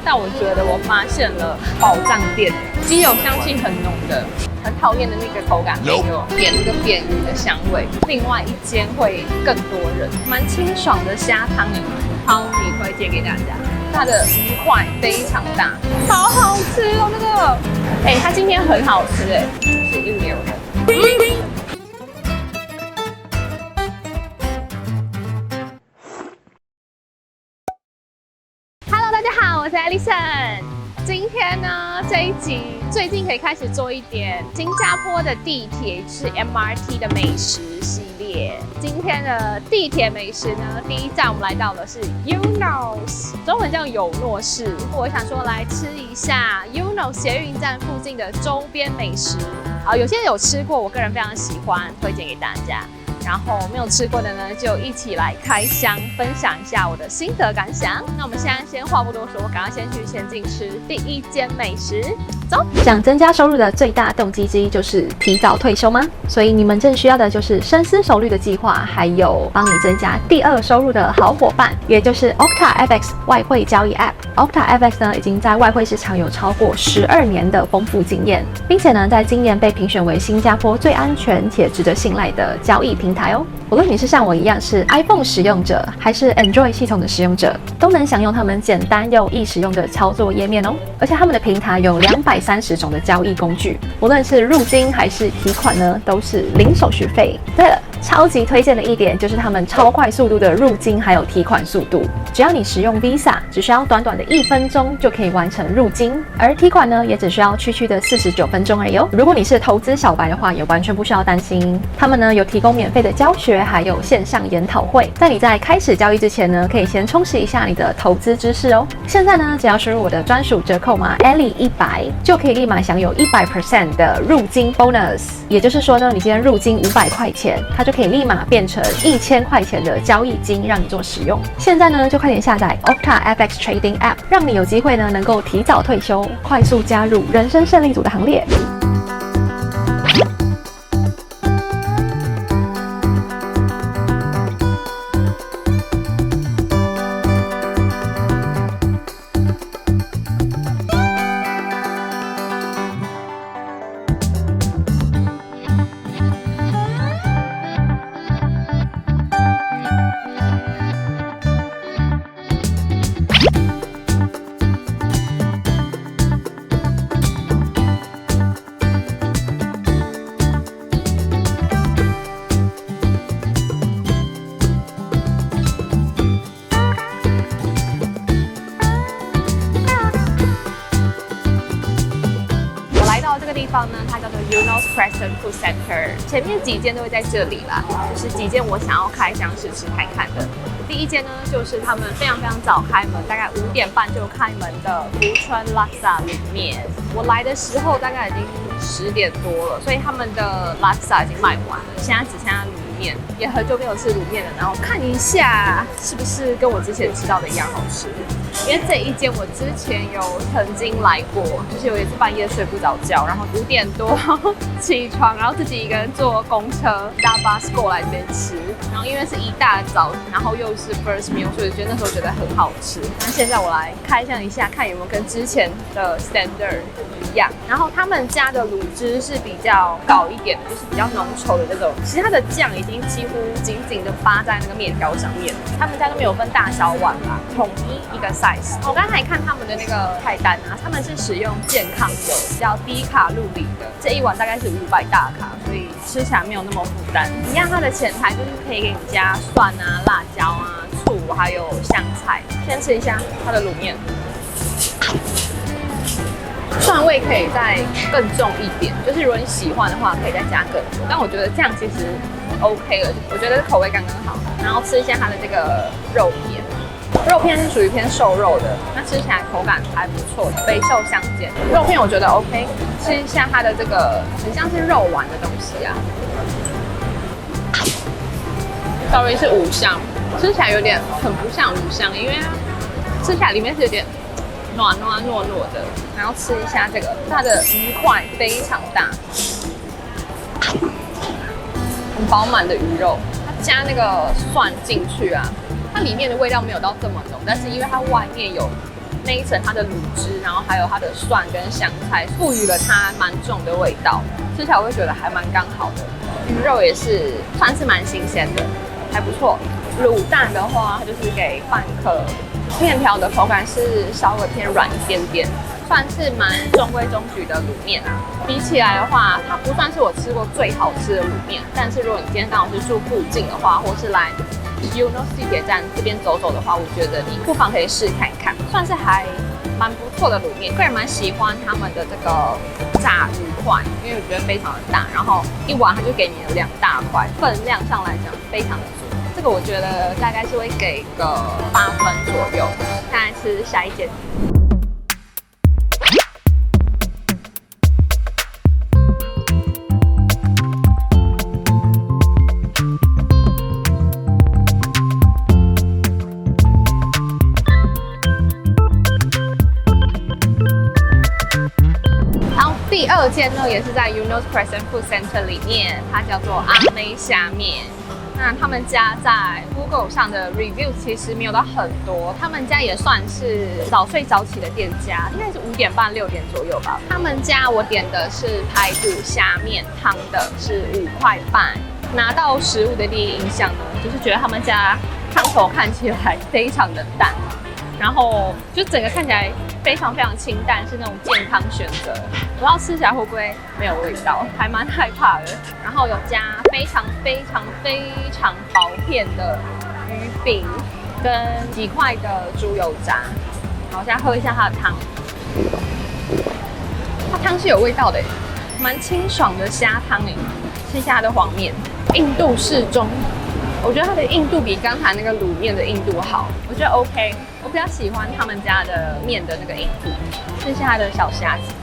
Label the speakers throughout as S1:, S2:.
S1: 但我觉得我发现了宝藏店，鸡油香气很浓的，很讨厌的那个口感没有，点那个扁鱼的香味。另外一间会更多人，蛮清爽的虾汤耶，超级推荐给大家。它的鱼块非常大，好好吃哦，这个。它今天很好吃是一流的。Hello， 大家好，我是 Alison。今天呢，这一集最近可以开始做一点新加坡的地铁，就是 MRT 的美食系列。今天的地铁美食呢，第一站我们来到的是 Eunos， 中文叫友诺市。我想说来吃一下 Eunos 捷运站附近的周边美食。好，有些人有吃过，我个人非常喜欢，推荐给大家。然后没有吃过的呢，就一起来开箱，分享一下我的心得感想。那我们现在先话不多说，赶快先去前进吃第一间美食，走。
S2: 想增加收入的最大动机之一就是提早退休吗？所以你们正需要的就是深思熟虑的计划，还有帮你增加第二收入的好伙伴，也就是 OctaFX 外汇交易 App。OctaFX 呢，已经在外汇市场有超过12年的丰富经验，并且呢，在今年被评选为新加坡最安全且值得信赖的交易平台哦。无论你是像我一样是 iPhone 使用者，还是 Android 系统的使用者，都能享用他们简单又易使用的操作页面哦。而且他们的平台有230种的交易工具，无论是入金还是提款呢，都是零手续费。对了，超级推荐的一点就是他们超快速度的入金还有提款速度，只要你使用 Visa， 只需要短短的1分钟就可以完成入金，而提款呢也只需要区的49分钟而已哦。如果你是投资小白的话，也完全不需要担心。他们呢有提供免费的教学，还有线上研讨会。在你在开始交易之前呢，可以先充实一下你的投资知识哦。现在呢，只要输入我的专属折扣码 Ellie100， 就可以立马享有100% 的入金 bonus。也就是说呢，你今天入金500块钱，它就可以立马变成1000块钱的交易金，让你做使用。现在呢，就快点下载 OctaFX Trading App， 让你有机会呢能够提早退休，快速加入人生胜利组的行列。
S1: 地方呢，它叫做 Eunos Crescent Food Center， 前面几间都会在这里啦，就是几间我想要开箱试吃看看的。第一间呢，就是他们非常早开门，大概5点半就开门的福川拉萨卤面。我来的时候大概已经10点多了，所以他们的拉萨已经卖完了，现在只剩下卤面，也很久没有吃卤面了。然后看一下是不是跟我之前吃到的一样好吃。因为这一间我之前有曾经来过，就是有一次半夜睡不着觉，然后5点多起床，然后自己一个人坐公车搭bus过来这边吃，然后因为是一大早，然后又是 first meal， 所以那时候觉得很好吃。那现在我来开箱一下，看有没有跟之前的 standard 一样。然后他们家的卤汁是比较高一点的，就是比较浓稠的那种。其实它的酱已经几乎紧紧的扒在那个面条上面。他们家都没有分大小碗啦，统一一个size。我刚才看他们的那个菜单啊，他们是使用健康油，叫低卡路里的，这一碗大概是500大卡，所以吃起来没有那么负担。一样，它的前台就是可以给你加蒜啊、辣椒啊、醋，还有香菜。先吃一下它的卤面，蒜味可以再更重一点，就是如果你喜欢的话，可以再加更多。但我觉得这样其实 OK 了，我觉得口味刚刚好。然后吃一下它的这个肉片。肉片是属于偏瘦肉的，那吃起来口感还不错的，肥瘦相间。肉片我觉得 OK， 吃一下它的这个很像是肉丸的东西啊。Sorry， 是五香，吃起来有点很不像五香，因为吃起来里面是有点糯的。然后吃一下这个，它的鱼块非常大，很饱满的鱼肉，它加那个蒜进去啊。它里面的味道没有到这么浓，但是因为它外面有那一层它的卤汁，然后还有它的蒜跟香菜，赋予了它蛮重的味道，吃起来我会觉得还蛮刚好的。鱼肉也是算是蛮新鲜的，还不错。卤蛋的话，它就是给半颗，面条的口感是稍微偏软一点点，算是蛮中规中矩的卤面啊。比起来的话，它不算是我吃过最好吃的卤面，但是如果你今天刚好是住附近的话，或是来 UNOS 地铁站这边走走的话，我觉得你不妨可以试看一看，算是还蛮不错的卤面。个人蛮喜欢他们的这个炸鱼块，因为我觉得非常的大，然后一碗它就给你了2大块，分量上来讲非常的足。这个我觉得大概是会给个8分左右。再来吃下一间。第2间呢，也是在 UNOS Crescent Food Center 里面，它叫做阿妹虾面。那他们家在 Google 上的 review 其实没有到很多，他们家也算是早睡早起的店家，应该是5点半6点左右吧。他们家我点的是排骨虾面汤的，是5块半。拿到食物的第一印象呢，就是觉得他们家汤头看起来非常的淡，然后就整个看起来非常非常清淡，是那种健康选择。不知道吃起来会不会没有味道，还蛮害怕的。然后有加非常非常非常薄片的鱼饼跟几块的猪油渣。好，我现在喝一下它的汤，它汤是有味道的，蛮清爽的虾汤哎。吃一下它的黄面，硬度适中。我觉得它的硬度比刚才那个卤面的硬度好，我觉得 OK。我比较喜欢他们家的面的那个硬度。试一下它的小虾子，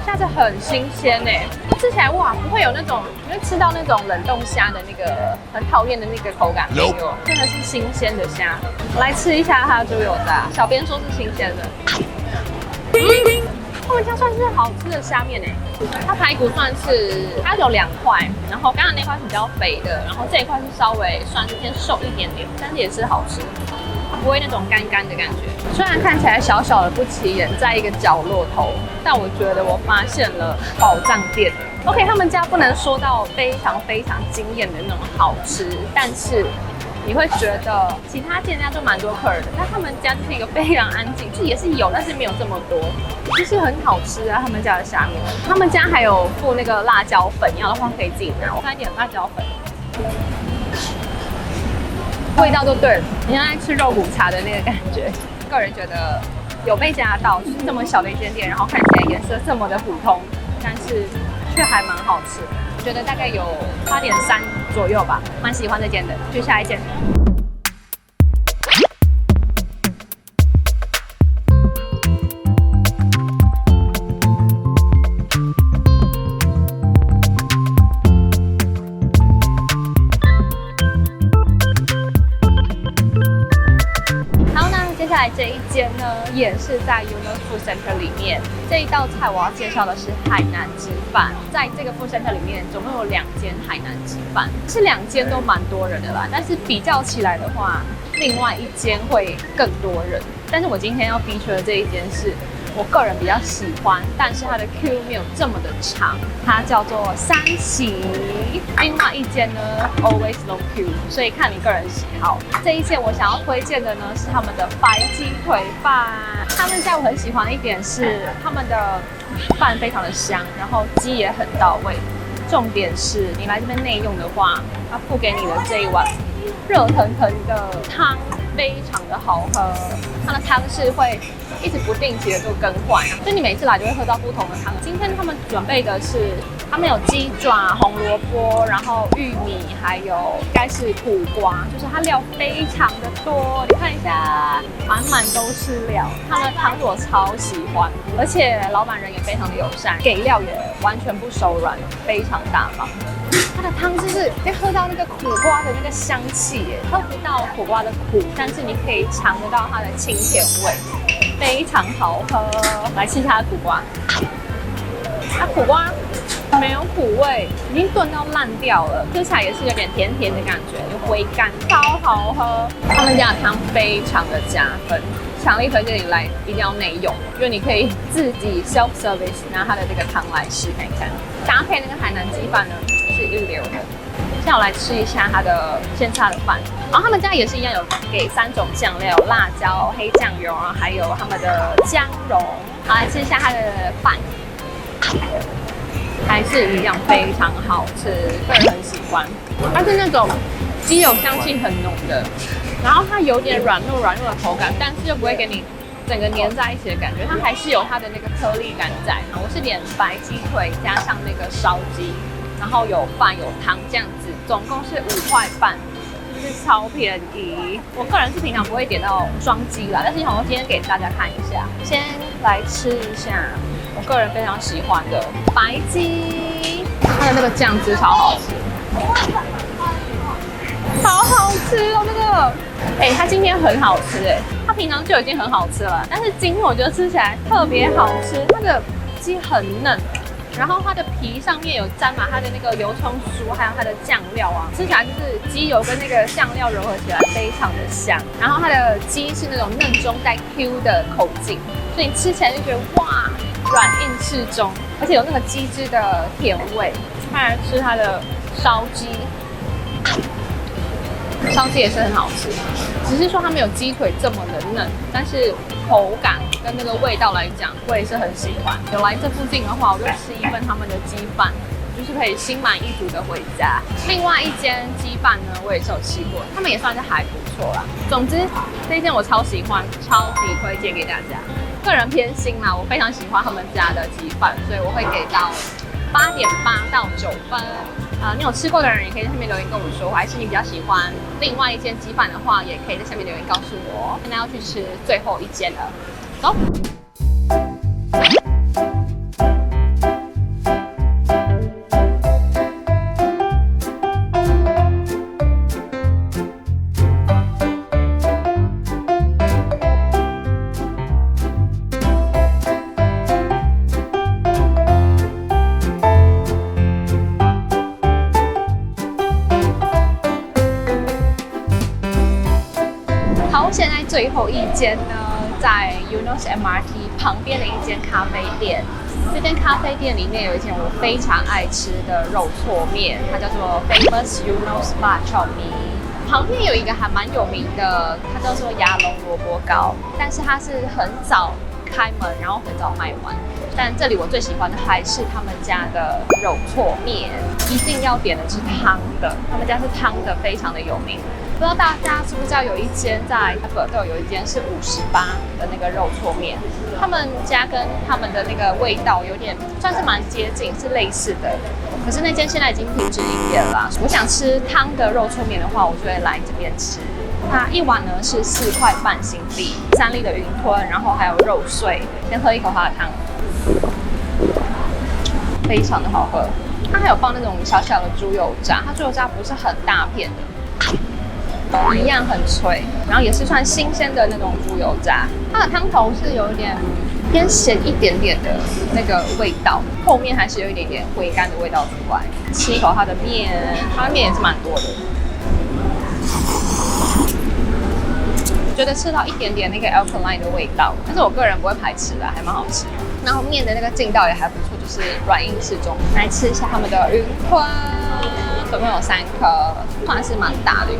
S1: 虾子很新鲜哎，吃起来哇不会有那种，因为吃到那种冷冻虾的那个很讨厌的那个口感，没有，真的是新鲜的虾。我来吃一下它的猪油渣，小编说是新鲜的。他们家算是好吃的虾面哎，它排骨算是它有2块，然后刚刚那块是比较肥的，然后这一块是稍微算是偏瘦一点点，但是也是好吃，不会那种干干的感觉。虽然看起来小小的不起眼，在一个角落头，但我觉得我发现了宝藏店。OK， 他们家不能说到非常非常惊艳的那种好吃，但是你会觉得其他店家都蛮多客人的，但他们家就是一个非常安静，就也是有，但是没有这么多，就是很好吃啊。他们家的虾面，他们家还有附那个辣椒粉，要的话可以自己拿。我看一点辣椒粉，味道都对了，你像在吃肉骨茶的那个感觉。个人觉得有被加到，就是这么小的一间店，然后看起来颜色这么的普通，但是却还蛮好吃的。我觉得大概有8.3左右吧，蛮喜欢这间的。去下一间。接下来这一间呢，也是在 UNOS Food Center 里面。这一道菜我要介绍的是海南鸡饭。在这个 Food Center 里面，总共有2间海南鸡饭，是2间都蛮多人的啦。但是比较起来的话，另外一间会更多人。但是我今天要 feature 的这一间是我个人比较喜欢，但是它的 Q 没有这么的长，它叫做三喜。另外一间呢 Always Long Q， 所以看你个人喜好。这一间我想要推荐的呢是他们的白鸡腿饭。他们家我很喜欢的一点是他们的饭非常的香，然后鸡也很到位。重点是你来这边内用的话，它付给你的这一碗热腾腾的汤非常的好喝，它的汤是会一直不定期的做更换，所以你每次来就会喝到不同的汤。今天他们准备的是，他们有鸡爪、红萝卜，然后玉米，还有应该是苦瓜，就是它料非常的多。你看一下，满满都是料。他们的汤我超喜欢，而且老板人也非常的友善，给料也完全不手软，非常大方。它的汤就是可以喝到那个苦瓜的那个香气耶，喝不到苦瓜的苦，但是你可以尝得到它的清甜味，非常好喝。来吃一下苦瓜，它苦瓜没有苦味，已经炖到烂掉了，吃起来也是有点甜甜的感觉，有回甘，超好喝。他们家的汤非常的加分，强力推荐你来一定要内用，因为你可以自己 self service 拿它的这个汤来试看看，搭配那个海南鸡饭呢是一流的。现在我来吃一下它的鲜叉的饭，然后他们家也是一样有给3种酱料，辣椒、黑酱油啊，还有他们的姜蓉。好，来吃一下它的饭，还是一样非常好吃，个人很喜欢。它是那种鸡油香气很浓的，然后它有点软糯的口感，但是又不会给你整个粘在一起的感觉，它还是有它的那个颗粒感在。我是点白鸡腿加上那个烧鸡，然后有饭有汤这样子，总共是5块半，就是超便宜。我个人是平常不会点到双鸡啦，但是我今天给大家看一下，先来吃一下我个人非常喜欢的白鸡，它的那个酱汁超好吃。好好吃哦，那个，它今天很好吃它平常就已经很好吃了，但是今天我觉得吃起来特别好吃。它的鸡很嫩，然后它的皮上面有沾满它的那个油葱酥，还有它的酱料啊，吃起来就是鸡油跟那个酱料融合起来非常的香。然后它的鸡是那种嫩中带 Q 的口劲，所以你吃起来就觉得哇，软硬适中，而且有那个鸡汁的甜味。再来吃它的烧鸡。烧鸡也是很好吃，只是说它没有鸡腿这么的嫩，但是口感跟那个味道来讲，我也是很喜欢。有来这附近的话，我就吃一份他们的鸡饭，就是可以心满意足的回家。另外一间鸡饭呢，我也是有吃过，他们也算是还不错啦。总之，这一间我超喜欢，超级推荐给大家。个人偏心啦，我非常喜欢他们家的鸡饭，所以我会给到8.8到9分。你有吃过的人也可以在下面留言跟我说，还是你比较喜欢另外一间鸡饭的话，也可以在下面留言告诉我。现在要去吃最后一间了，走。好，现在最后一间呢，在 Eunos MRT 旁边的一间咖啡店。这间咖啡店里面有一间我非常爱吃的肉挫面，它叫做 Famous Eunos Bak Chor Mee。旁边有一个还蛮有名的，它叫做鸭龙萝卜糕，但是它是很早开门，然后很早卖完。但这里我最喜欢的还是他们家的肉挫面，一定要点的是汤的，他们家是汤的，非常的有名。不知道大家知不知道有一间在格斗有一间是58的那个肉挫面，他们家跟他们的那个味道有点算是蛮接近，是类似的。可是那间现在已经停止营业了啦。我想吃汤的肉挫面的话，我就会来这边吃。它一碗呢是4块半新币，3粒的云吞，然后还有肉碎。先喝一口它的汤，非常的好喝。它还有放那种小小的猪油渣，它猪油渣不是很大片的，一样很脆，然后也是算新鲜的那种猪油渣。它的汤头是有一点偏咸一点点的那个味道，后面还是有一点点回甘的味道出来。吃一口它的面，它的面也是蛮多的。觉得吃到一点点那个 alkaline 的味道，但是我个人不会排斥的，还蛮好吃。然后面的那个劲道也还不错，就是软硬适中。来吃一下他们的云吞，总共有3颗，算是蛮大的，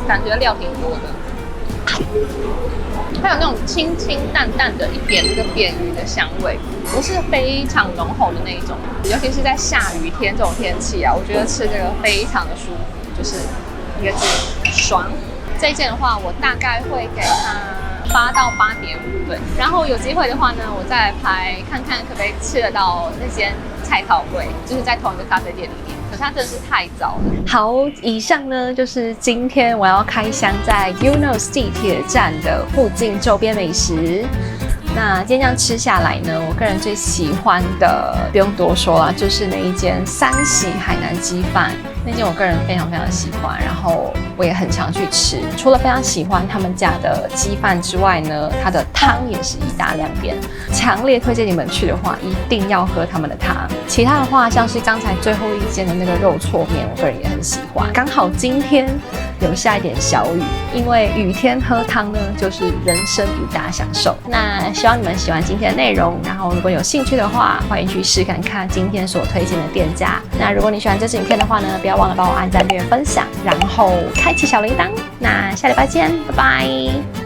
S1: 感觉料挺多的。还有那种清清淡淡的一点那个扁鱼的香味，不是非常浓厚的那一种。尤其是在下雨天这种天气啊，我觉得吃这个非常的舒服，就是一个字爽。这一件的话，我大概会给它8到8.5分。然后有机会的话呢，我再来排看看可不可以吃得到那间菜烤柜，就是在同一个咖啡店里面。可是它真的是太早了。
S2: 好，以上呢就是今天我要开箱在 Eunos 地铁站的附近周边美食。那今天这样吃下来呢，我个人最喜欢的不用多说啦，就是那一间三喜海南鸡饭。那间我个人非常喜欢，然后我也很常去吃。除了非常喜欢他们家的鸡饭之外呢，它的汤也是一大亮点，强烈推荐你们去的话，一定要喝他们的汤。其他的话，像是刚才最后一间的那个肉挫面，我个人也很喜欢。刚好今天有下一点小雨，因为雨天喝汤呢，就是人生一大享受。那希望你们喜欢今天的内容，然后如果有兴趣的话，欢迎去试看看今天所推荐的店家。那如果你喜欢这支影片的话呢，不要忘了帮我按赞、订阅、分享，然后开启小铃铛。那下礼拜见，拜拜。